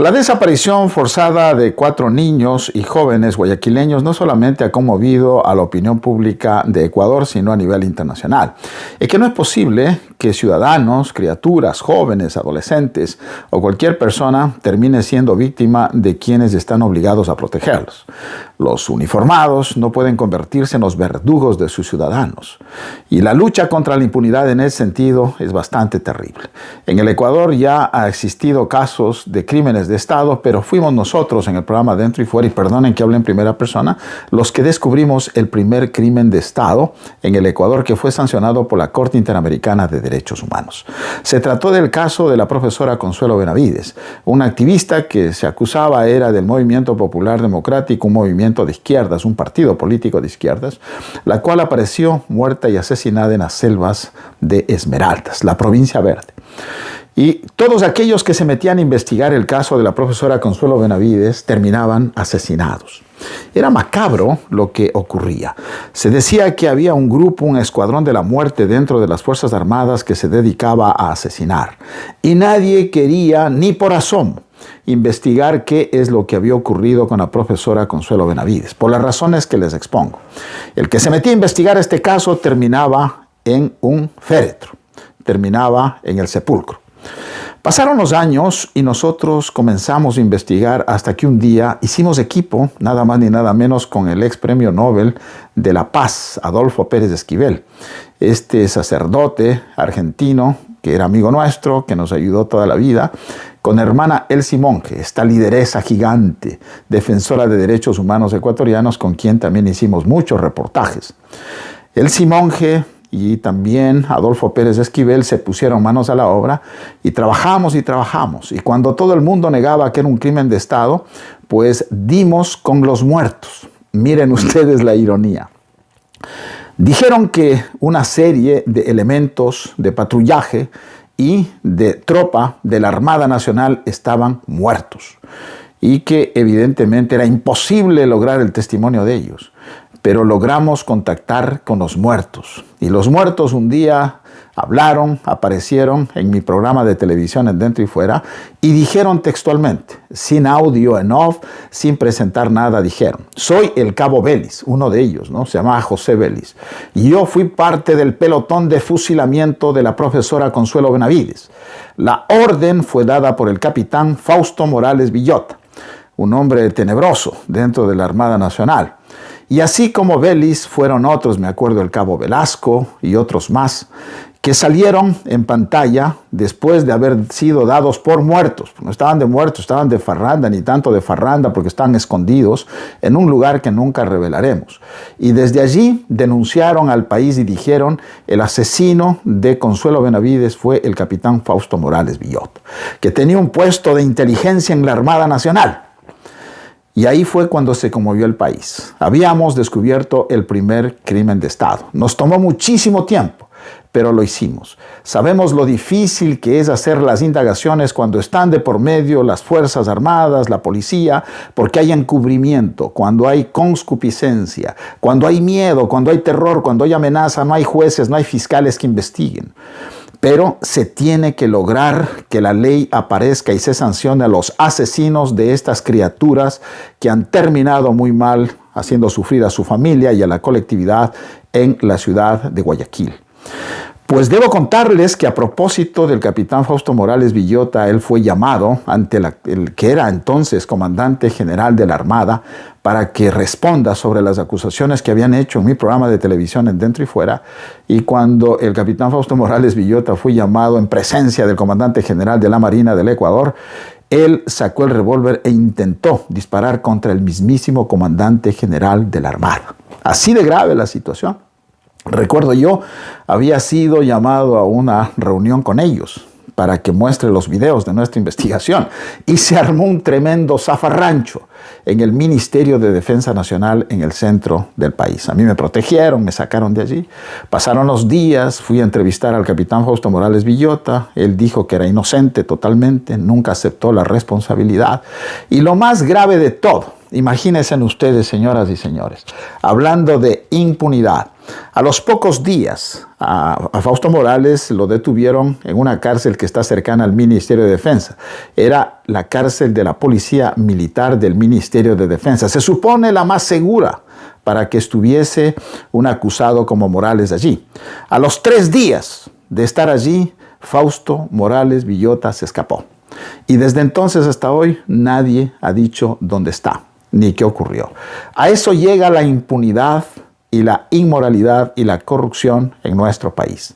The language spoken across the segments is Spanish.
La desaparición forzada de 4 niños y jóvenes guayaquileños no solamente ha conmovido a la opinión pública de Ecuador, sino a nivel internacional. Es que no es posible que ciudadanos, criaturas, jóvenes, adolescentes o cualquier persona termine siendo víctima de quienes están obligados a protegerlos. Los uniformados no pueden convertirse en los verdugos de sus ciudadanos. Y la lucha contra la impunidad en ese sentido es bastante terrible. En el Ecuador ya ha existido casos de crímenes de Estado, pero fuimos nosotros en el programa Dentro y Fuera, y perdonen que hable en primera persona, los que descubrimos el primer crimen de Estado en el Ecuador que fue sancionado por la Corte Interamericana de Derechos Humanos. Se trató del caso de la profesora Consuelo Benavides, una activista que se acusaba era del Movimiento Popular Democrático, un movimiento de izquierdas, un partido político de izquierdas, la cual apareció muerta y asesinada en las selvas de Esmeraldas, la provincia verde. Y todos aquellos que se metían a investigar el caso de la profesora Consuelo Benavides terminaban asesinados. Era macabro lo que ocurría. Se decía que había un grupo, un escuadrón de la muerte dentro de las Fuerzas Armadas que se dedicaba a asesinar. Y nadie quería, ni por asomo, investigar qué es lo que había ocurrido con la profesora Consuelo Benavides, por las razones que les expongo. El que se metía a investigar este caso terminaba en un féretro, terminaba en el sepulcro. Pasaron los años y nosotros comenzamos a investigar hasta que un día hicimos equipo, nada más ni nada menos, con el ex premio Nobel de la Paz, Adolfo Pérez Esquivel. Este sacerdote argentino, que era amigo nuestro, que nos ayudó toda la vida, con hermana Elsie Monge, esta lideresa gigante, defensora de derechos humanos ecuatorianos, con quien también hicimos muchos reportajes. Elsie Monge y también Adolfo Pérez Esquivel se pusieron manos a la obra y trabajamos. Y cuando todo el mundo negaba que era un crimen de Estado, pues dimos con los muertos. Miren ustedes la ironía. Dijeron que una serie de elementos de patrullaje y de tropa de la Armada Nacional estaban muertos y que evidentemente era imposible lograr el testimonio de ellos. Pero logramos contactar con los muertos. Y los muertos un día hablaron, aparecieron en mi programa de televisión en Dentro y Fuera y dijeron textualmente, sin audio en off, sin presentar nada, dijeron: soy el cabo Vélez, uno de ellos, ¿no? Se llamaba José Vélez. Y yo fui parte del pelotón de fusilamiento de la profesora Consuelo Benavides. La orden fue dada por el capitán Fausto Morales Villota, un hombre tenebroso dentro de la Armada Nacional. Y así como Vélez, fueron otros, me acuerdo el cabo Velasco y otros más, que salieron en pantalla después de haber sido dados por muertos. No estaban de muertos, estaban de farranda, ni tanto de farranda, porque estaban escondidos en un lugar que nunca revelaremos. Y desde allí denunciaron al país y dijeron: el asesino de Consuelo Benavides fue el capitán Fausto Morales Villota, que tenía un puesto de inteligencia en la Armada Nacional. Y ahí fue cuando se conmovió el país. Habíamos descubierto el primer crimen de Estado. Nos tomó muchísimo tiempo, pero lo hicimos. Sabemos lo difícil que es hacer las indagaciones cuando están de por medio las Fuerzas Armadas, la policía, porque hay encubrimiento, cuando hay concupiscencia, cuando hay miedo, cuando hay terror, cuando hay amenaza, no hay jueces, no hay fiscales que investiguen. Pero se tiene que lograr que la ley aparezca y se sancione a los asesinos de estas criaturas que han terminado muy mal, haciendo sufrir a su familia y a la colectividad en la ciudad de Guayaquil. Pues debo contarles que a propósito del capitán Fausto Morales Villota, él fue llamado ante el que era entonces comandante general de la Armada para que responda sobre las acusaciones que habían hecho en mi programa de televisión en Dentro y Fuera. Y cuando el capitán Fausto Morales Villota fue llamado en presencia del comandante general de la Marina del Ecuador, él sacó el revólver e intentó disparar contra el mismísimo comandante general de la Armada. Así de grave la situación. Recuerdo yo, había sido llamado a una reunión con ellos para que muestre los videos de nuestra investigación y se armó un tremendo zafarrancho en el Ministerio de Defensa Nacional en el centro del país. A mí me protegieron, me sacaron de allí. Pasaron los días, fui a entrevistar al capitán Fausto Morales Villota. Él dijo que era inocente totalmente, nunca aceptó la responsabilidad. Y lo más grave de todo, imagínense ustedes, señoras y señores, hablando de impunidad, A los pocos días, a Fausto Morales lo detuvieron en una cárcel que está cercana al Ministerio de Defensa. Era la cárcel de la Policía Militar del Ministerio de Defensa. Se supone la más segura para que estuviese un acusado como Morales allí. A los 3 días de estar allí, Fausto Morales Villota se escapó. Y desde entonces hasta hoy nadie ha dicho dónde está ni qué ocurrió. A eso llega la impunidad y la inmoralidad y la corrupción en nuestro país.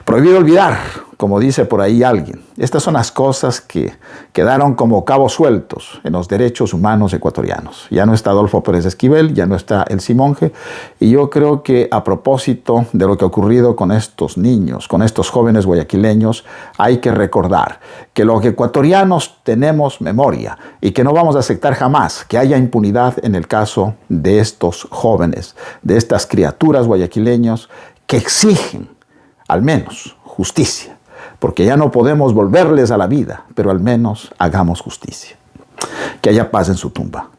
Prohibido olvidar, como dice por ahí alguien. Estas son las cosas que quedaron como cabos sueltos en los derechos humanos ecuatorianos. Ya no está Adolfo Pérez Esquivel, ya no está Elsie Monge, y yo creo que a propósito de lo que ha ocurrido con estos niños, con estos jóvenes guayaquileños, hay que recordar que los ecuatorianos tenemos memoria y que no vamos a aceptar jamás que haya impunidad en el caso de estos jóvenes, de estas criaturas guayaquileños que exigen al menos justicia. Porque ya no podemos volverles a la vida, pero al menos hagamos justicia. Que haya paz en su tumba.